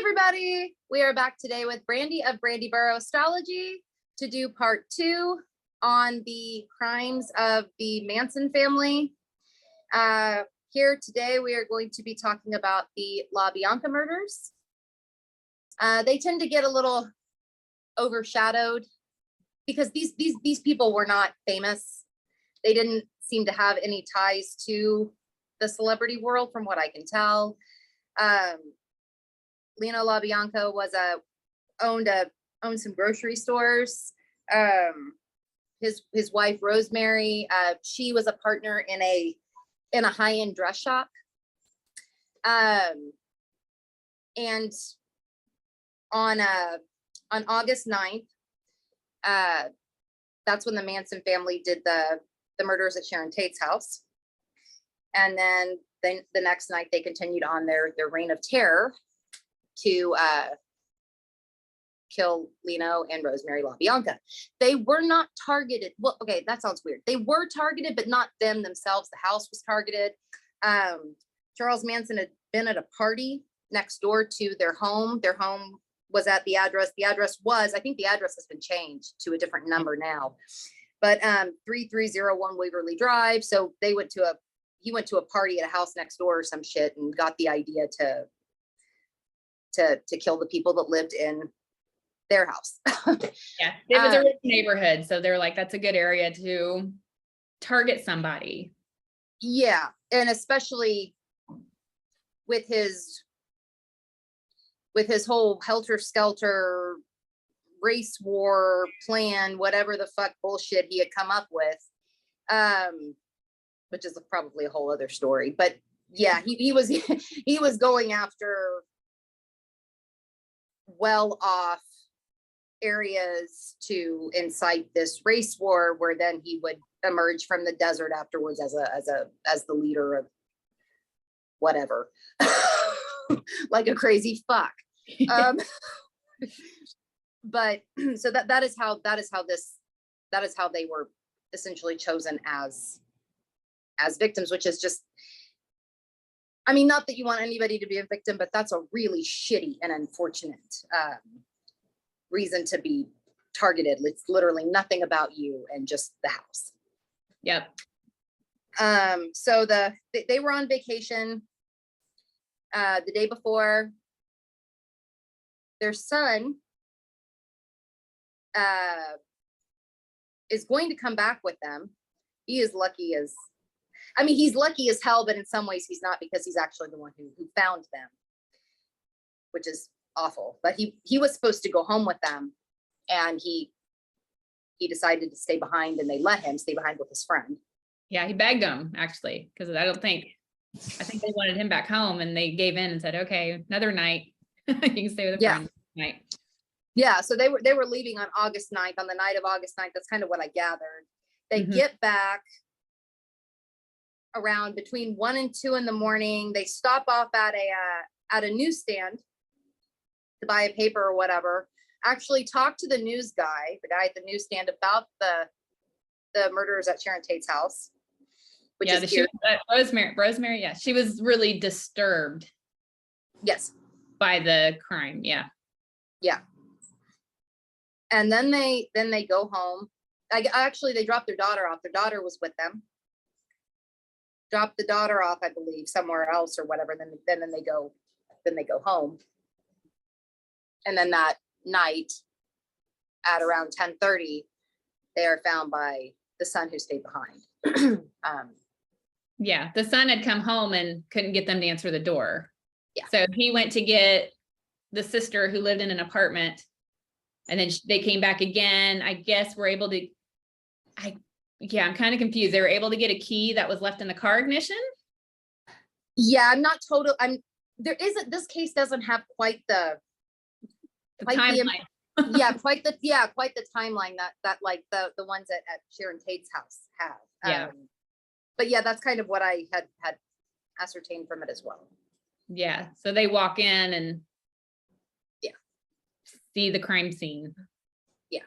everybody. We are back today with Brandy of Brandy Astrology to do part 2 on the crimes of the Manson family. Here today, we are going to be talking about the LaBianca murders. They tend to get a little overshadowed because these people were not famous. They didn't seem to have any ties to the celebrity world, from what I can tell. Leno LaBianca was owned some grocery stores. His wife Rosemary, she was a partner in a high-end dress shop. And on August 9th, that's when the Manson family did the murders at Sharon Tate's house. And then the next night they continued on their reign of terror to kill Leno and Rosemary LaBianca. They were not targeted. Well, okay, that sounds weird. They were targeted, but not them themselves. The house was targeted. Charles Manson had been at a party next door to their home. Their home was at the address. The address was, I think the address has been changed to a different number now, but 3301 Waverly Drive. So he went to a party at a house next door or some shit and got the idea to kill the people that lived in their house. Yeah, it was a rich neighborhood, so they're like, that's a good area to target somebody. Yeah, and especially with his whole helter-skelter race war plan, whatever the fuck bullshit he had come up with, which is probably a whole other story. But yeah, he was going after well-off areas to incite this race war, where then he would emerge from the desert afterwards as the leader of whatever, like a crazy fuck. But so that is how they were essentially chosen as victims, which is just, I mean, not that you want anybody to be a victim, but that's a really shitty and unfortunate reason to be targeted. It's literally nothing about you and just the house. Yep. So they were on vacation the day before. Their son is going to come back with them. He's lucky as hell, but in some ways he's not, because he's actually the one who found them, which is awful. But he was supposed to go home with them, and he decided to stay behind, and they let him stay behind with his friend. Yeah, he begged them, actually, because I think they wanted him back home, and they gave in and said, okay, another night. You can stay with a friend tonight. Yeah, so they were leaving on August 9th, on the night of August 9th. That's kind of what I gathered. They get back around between 1 and 2 in the morning. They stop off at a newsstand to buy a paper or whatever. Actually talk to the news guy, the guy at the newsstand, about the murders at Sharon Tate's house. Which is Rosemary. Yeah, she was really disturbed. Yes. By the crime. Yeah. Yeah. And then they go home. Actually, they dropped their daughter off. Their daughter was with them. Dropped the daughter off, I believe, somewhere else or whatever. Then they go home. And then that night, at around 10:30, they are found by the son who stayed behind. Yeah, the son had come home and couldn't get them to answer the door. Yeah. So he went to get the sister who lived in an apartment, and then they came back again. I guess we're able to, I'm kind of confused. They were able to get a key that was left in the car ignition. Yeah, I'm not total. This case doesn't have quite the timeline. quite the timeline that like the ones at Sharon Tate's house have. Yeah. But yeah, that's kind of what I had ascertained from it as well. Yeah. So they walk in and see the crime scene. Yeah.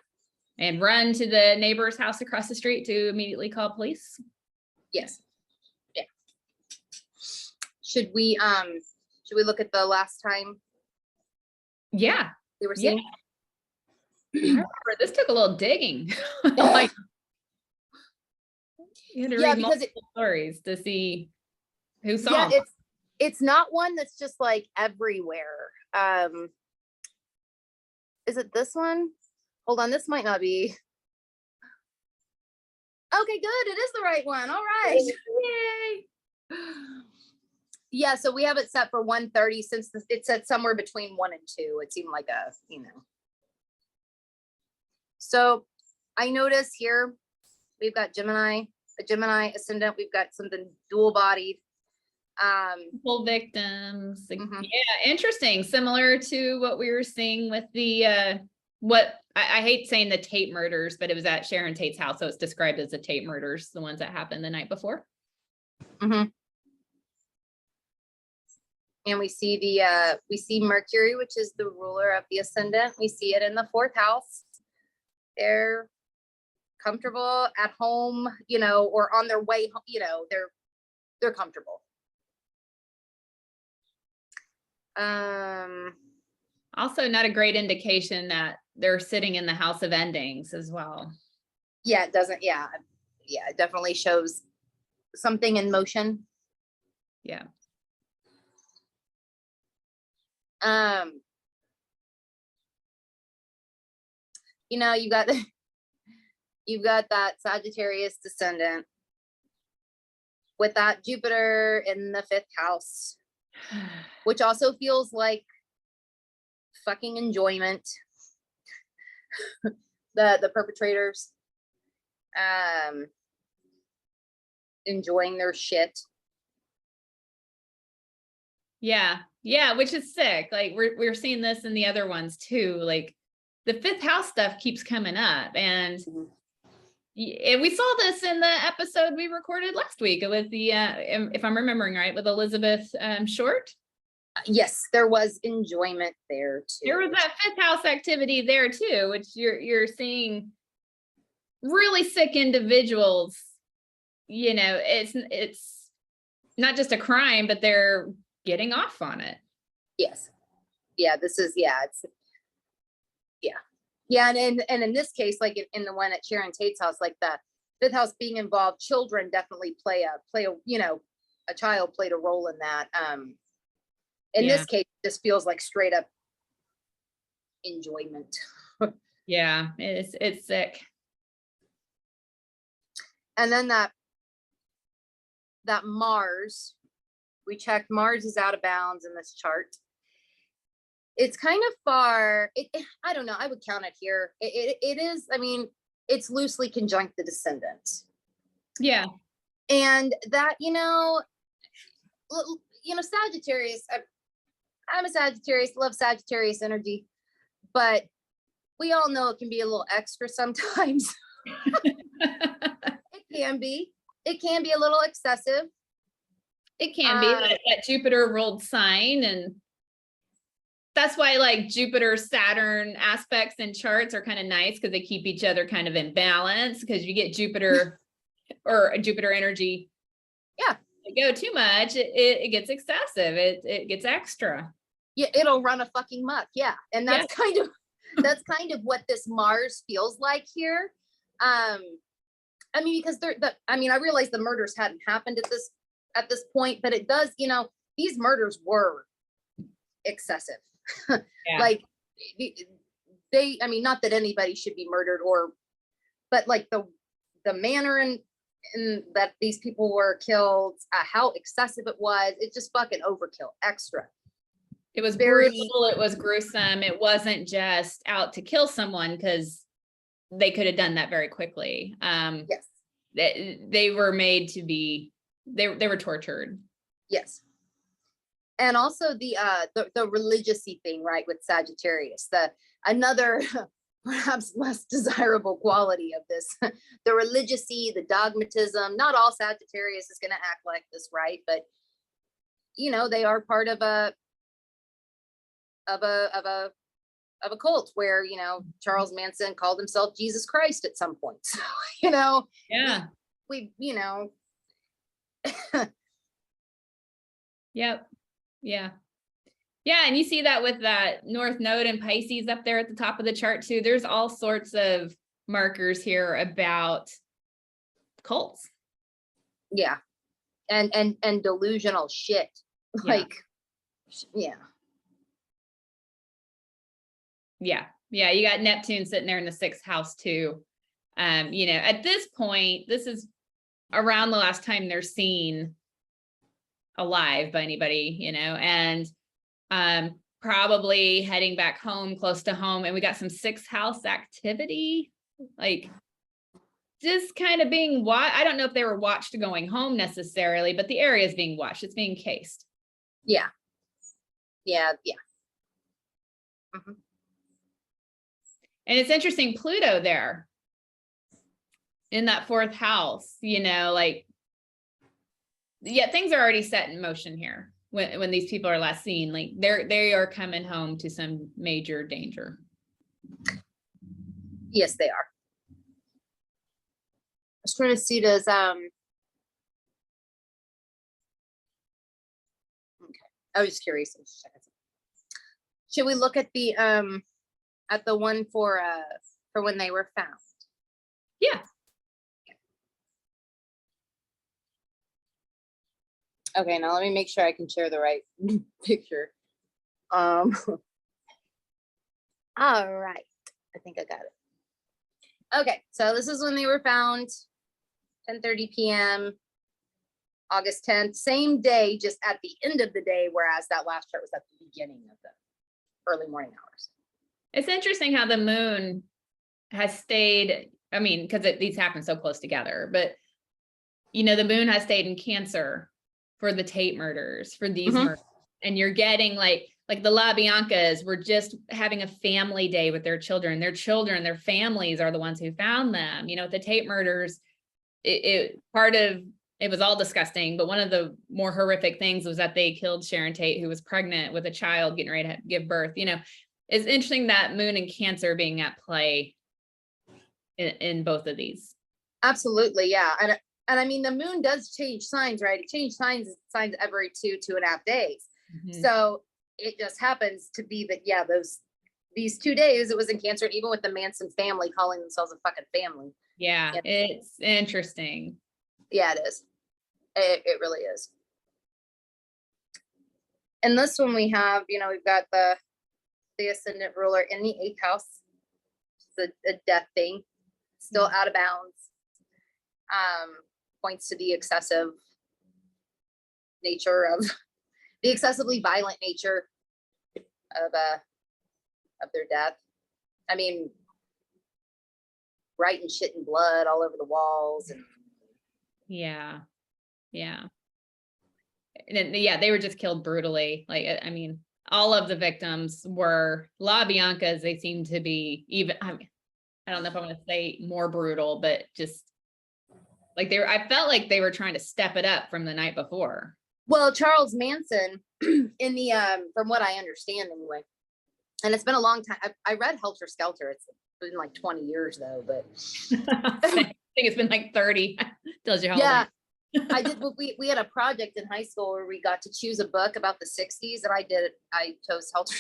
And run to the neighbor's house across the street to immediately call police. Yes. Yeah. Should we look at the last time Yeah. they were Yeah. seeing. I remember this took a little digging. Like, you had to Yeah, read because multiple stories to see who saw yeah, them. it's not one that's just like everywhere. Is it this one? Hold on, this might not be. Okay, good. It is the right one. All right. Yay. Yeah, so we have it set for 1:30 since it said somewhere between 1 and 2. It seemed like a, So I notice here we've got a Gemini ascendant. We've got something dual bodied. Full victims. Mhm. Yeah, interesting. Similar to what we were seeing with the what I hate saying the Tate murders, but it was at Sharon Tate's house, so it's described as the Tate murders, the ones that happened the night before. And we see Mercury, which is the ruler of the ascendant. We see it in the 4th house. They're comfortable at home, or on their way home, they're comfortable. Also not a great indication that they're sitting in the house of endings as well. Yeah, it doesn't. Yeah, it definitely shows something in motion. Yeah. You've got that Sagittarius descendant with that Jupiter in the 5th house, which also feels like fucking enjoyment. The perpetrators enjoying their shit. Yeah, which is sick. Like we're seeing this in the other ones too. Like the 5th house stuff keeps coming up, and we saw this in the episode we recorded last week with the if I'm remembering right, with Elizabeth Short. Yes, there was enjoyment there too. There was that 5th house activity there too, which you're seeing really sick individuals. It's not just a crime, but they're getting off on it. Yes. Yeah, and in this case, like in the one at Sharon Tate's house, like the 5th house being involved, children definitely play a child played a role in that. In this case, this feels like straight up enjoyment. Yeah, it's sick. And then that Mars, we checked, Mars is out of bounds in this chart. It's kind of far. I don't know. I would count it here. It is. I mean, it's loosely conjunct the descendant. Yeah. And that, Sagittarius. I'm a Sagittarius. Love Sagittarius energy, but we all know it can be a little extra sometimes. It can be. It can be a little excessive. It can be that Jupiter ruled sign, and that's why like Jupiter Saturn aspects and charts are kind of nice because they keep each other kind of in balance, because you get Jupiter or a Jupiter energy. Yeah. Go too much, it gets excessive. It gets extra. Yeah, it'll run a fucking muck. Yeah. And that's kind of what this Mars feels like here. I mean, because I realize the murders hadn't happened at this point, but it does, these murders were excessive. Yeah. Like not that anybody should be murdered, but like the manner in that these people were killed, how excessive it was, it's just fucking overkill, extra. It was brutal, it was gruesome. It wasn't just out to kill someone, because they could have done that very quickly. Yes. They were made to be, they were tortured. Yes. And also the religiousy thing, right, with Sagittarius, another perhaps less desirable quality of this, the religiousy, the dogmatism. Not all Sagittarius is going to act like this, right? But they are part of a cult where Charles Manson called himself Jesus Christ at some point. So, Yeah. we Yep. Yeah. Yeah, and you see that with that North Node and Pisces up there at the top of the chart too. There's all sorts of markers here about cults. Yeah. And delusional shit. Yeah. Like, yeah. Yeah. Yeah. You got Neptune sitting there in the 6th house too. You know, at this point, this is around the last time they're seen alive by anybody, you know, and probably heading back home, close to home. And we got some 6th house activity, like just kind of being watched. I don't know if they were watched going home necessarily, but the area is being watched. It's being cased. Yeah. Yeah. Yeah. Mm-hmm. And it's interesting, Pluto there in that 4th house, you know, like, yeah, things are already set in motion here when these people are last seen. Like they are coming home to some major danger. Yes, they are. I was trying to see, does okay. I was just curious. Should we look at the one for when they were found? Yeah. Okay, now let me make sure I can share the right picture. All right. I think I got it. Okay, so this is when they were found, 10:30 p.m. August 10th, same day, just at the end of the day, whereas that last chart was at the beginning of the early morning hours. It's interesting how the moon has stayed, I mean, because these happen so close together, but you know, the moon has stayed in Cancer for the Tate murders, for these murders. And you're getting like the LaBiancas were just having a family day with their children, their families are the ones who found them. You know, the Tate murders, it was all disgusting, but one of the more horrific things was that they killed Sharon Tate, who was pregnant with a child getting ready to give birth. You know, it's interesting that moon and Cancer being at play in both of these. Absolutely, yeah. And I mean, the moon does change signs, right? It changes signs every 2.5 days. Mm-hmm. So it just happens to be that, yeah, these 2 days it was in Cancer, even with the Manson family calling themselves a fucking family. Yeah, it's interesting. Yeah, it is. It really is. And this one we have, you know, we've got the ascendant ruler in the 8th house. It's a death thing, still out of bounds. Points to the excessive nature of the excessively violent nature of their death. I mean, writing shit in blood all over the walls. And yeah. And yeah, they were just killed brutally. Like, I mean, all of the victims were LaBiancas. They seem to be even, I mean, I don't know if I want to say more brutal, but just like I felt like they were trying to step it up from the night before. Well, Charles Manson, in the from what I understand anyway, and it's been a long time. I read Helter Skelter. It's been like 20 years though, but I think it's been like 30. Tells you how old I did. We had a project in high school where we got to choose a book about the 60s, and I chose Helter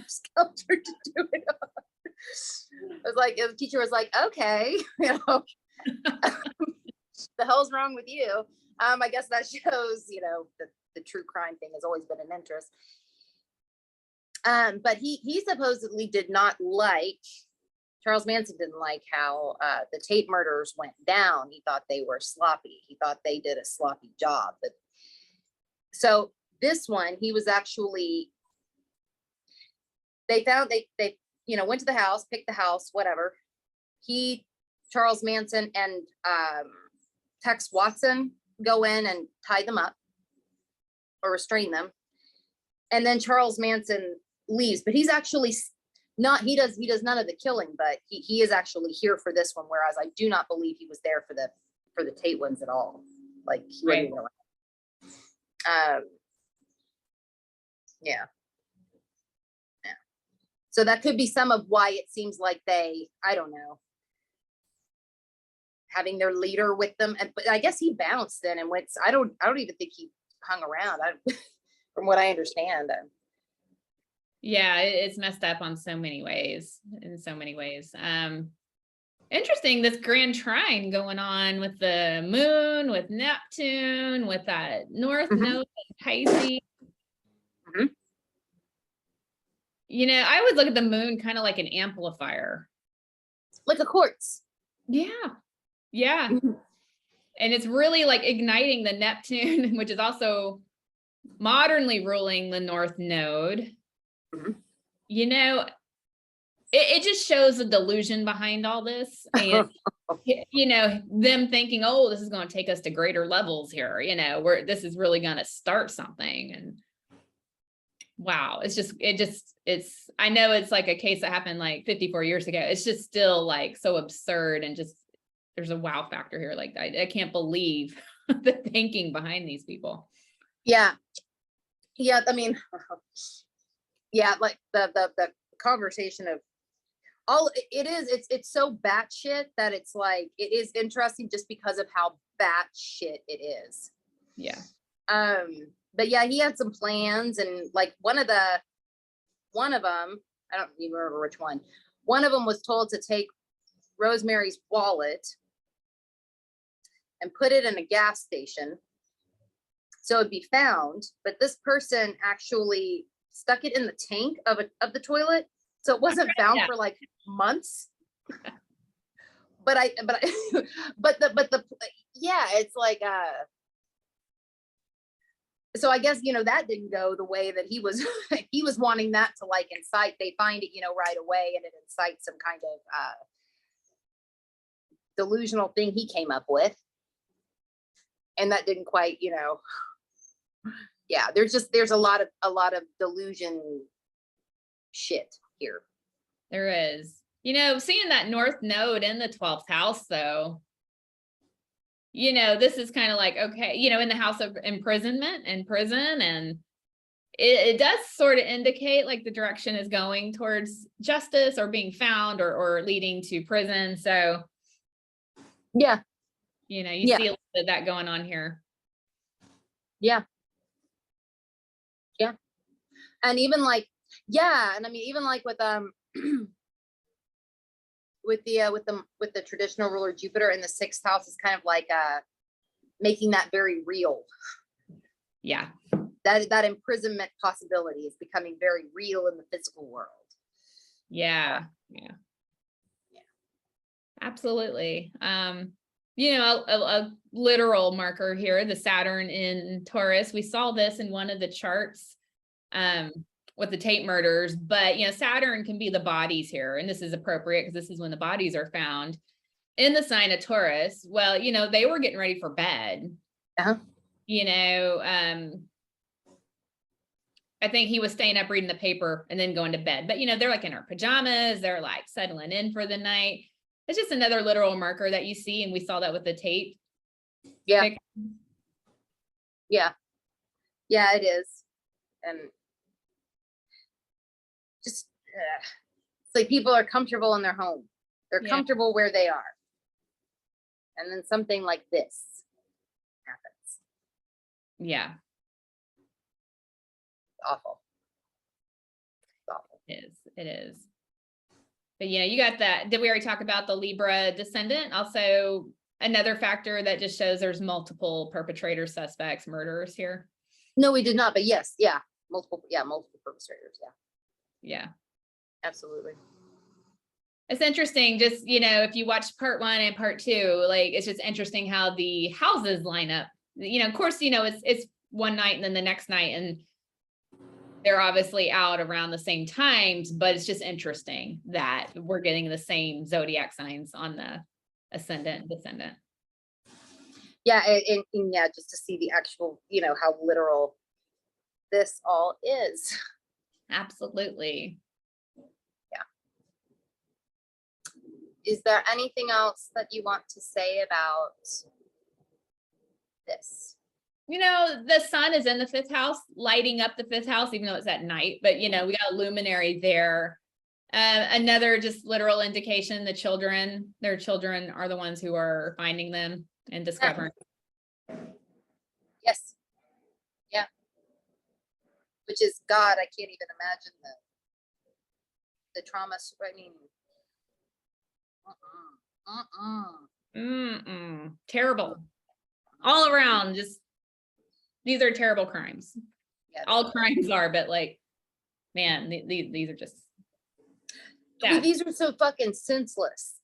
Skelter to do it on. It was like, the teacher was like, okay, you know, the hell's wrong with you? I guess that shows, you know, the true crime thing has always been an interest. But he supposedly did not like, Charles Manson didn't like how the Tate murders went down. He thought they were sloppy. He thought they did a sloppy job. But so this one, he was actually, they found, they you know, went to the house, picked the house, whatever. Charles Manson and Tex Watson go in and tie them up or restrain them. And then Charles Manson leaves, but he's actually not, he does none of the killing, but he is actually here for this one. Whereas I do not believe he was there for the Tate ones at all. Like, he right. wasn't yeah. So that could be some of why it seems like they, I don't know, having their leader with them. But I guess he bounced then and went. I don't even think he hung around. From what I understand. Yeah, it's messed up on so many ways, in so many ways. Interesting, this grand trine going on with the moon, with Neptune, with that North Node in Pisces. You know, I would look at the moon kind of like an amplifier. Like a quartz. Yeah. Yeah. And it's really like igniting the Neptune, which is also modernly ruling the North Node. You know, it just shows the delusion behind all this. And, you know, them thinking, oh, this is going to take us to greater levels here, you know, where this is really going to start something. And wow, it's, I know it's like a case that happened like 54 years ago. It's just still like so absurd, and just, there's a wow factor here. Like, I can't believe the thinking behind these people. Yeah. Yeah. I mean, yeah, like the conversation of all it's so batshit that it's like, it is interesting just because of how batshit it is. Yeah. But yeah, he had some plans, and like one of them, I don't even remember which one. One of them was told to take Rosemary's wallet and put it in a gas station so it'd be found. But this person actually stuck it in the tank of the toilet, so it wasn't found for like months. But the yeah, it's like so I guess, you know, that didn't go the way that he was he was wanting that to like incite. They find it, you know, right away, and it incites some kind of delusional thing he came up with, and that didn't quite, you know. Yeah, there's a lot of delusion shit here. There is. You know, seeing that North Node in the 12th house, though, you know, this is kind of like, okay, you know, in the house of imprisonment and prison, and it does sort of indicate like the direction is going towards justice or being found, or leading to prison. So, yeah, you know, you see a little bit of that going on here. Yeah. Yeah. And even like, yeah, and I mean, even like with with the traditional ruler Jupiter in the 6th house is kind of like making that very real. Yeah. That imprisonment possibility is becoming very real in the physical world. Yeah. Absolutely. You know, a literal marker here, the Saturn in Taurus. We saw this in one of the charts with the Tate murders, but you know, Saturn can be the bodies here, and this is appropriate because this is when the bodies are found in the sign of Taurus. Well, you know, they were getting ready for bed. You know, I think he was staying up reading the paper and then going to bed, but you know, they're like in their pajamas, they're like settling in for the night. It's just another literal marker that you see, and we saw that with the Tate. Yeah. Yeah, it is. And just it's like people are comfortable in their home. They're comfortable where they are. And then something like this happens. Yeah. It's awful. It's awful. It is. But yeah, you got that. Did we already talk about the Libra descendant? Also, another factor that just shows there's multiple perpetrator suspects, murderers here. No, we did not, but yes, multiple perpetrators. Yeah, absolutely. It's interesting, just, you know, if you watch part 1 and part 2, like, it's just interesting how the houses line up. You know, of course, you know, it's one night and then the next night, and they're obviously out around the same times, but it's just interesting that we're getting the same zodiac signs on the ascendant and descendant. Yeah, and yeah, just to see the actual, you know, how literal this all is. Absolutely. Yeah. Is there anything else that you want to say about this? You know, the sun is in the 5th house, lighting up the 5th house, even though it's at night, but you know, we got a luminary there. Another just literal indication, their children are the ones who are finding them and discovering. Yes. Yeah. Which is God. I can't even imagine the trauma, I mean, terrible. All around, just, these are terrible crimes. Yeah, All crimes are, but like, man, these are just, I mean, these are so fucking senseless.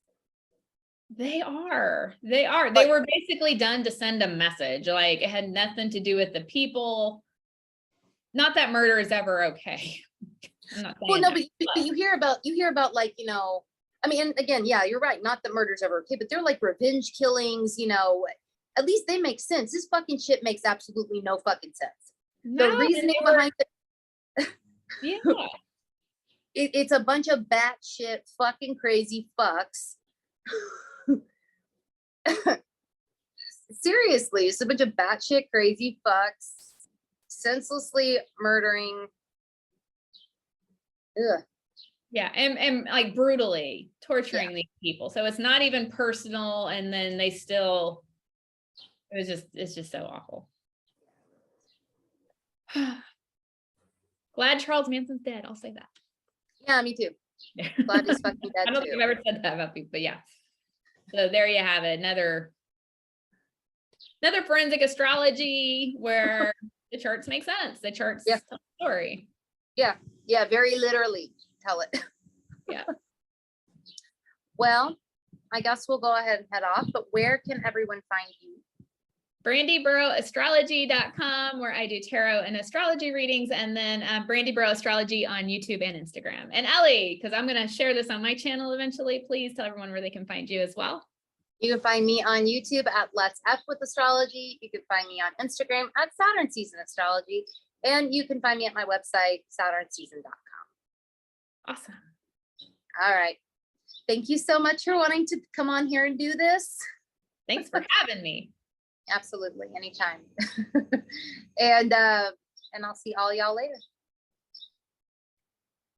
They were basically done to send a message. Like, it had nothing to do with the people. Not that murder is ever okay. I'm not saying Well, no, that, but you hear about like, you know, I mean, and again, yeah, you're right. Not that murder's ever okay, but they're like revenge killings, you know, at least they make sense. This fucking shit makes absolutely no fucking sense. The reasoning behind it. Yeah. It's a bunch of batshit fucking crazy fucks. Seriously, it's a bunch of batshit crazy fucks senselessly murdering. Ugh. Yeah, and like brutally torturing these people. So it's not even personal, and then they still, it's just so awful. Glad Charles Manson's dead. I'll say that. Yeah, me too. Glad he's fucking dead. I don't think I've ever said that about people, but yeah. So there you have it. Another forensic astrology where the charts make sense. The charts tell the story. Yeah, very literally tell it. Yeah. Well, I guess we'll go ahead and head off, but where can everyone find you? BrandyBurrowAstrology.com, where I do tarot and astrology readings, and then Brandy Burrow Astrology on YouTube and Instagram. And Ellie, because I'm going to share this on my channel eventually, please tell everyone where they can find you as well. You can find me on YouTube at Let's F with Astrology. You can find me on Instagram at Saturn Season Astrology. And you can find me at my website, SaturnSeason.com. Awesome. All right. Thank you so much for wanting to come on here and do this. Thanks for having me. Absolutely. Anytime. And I'll see all y'all later.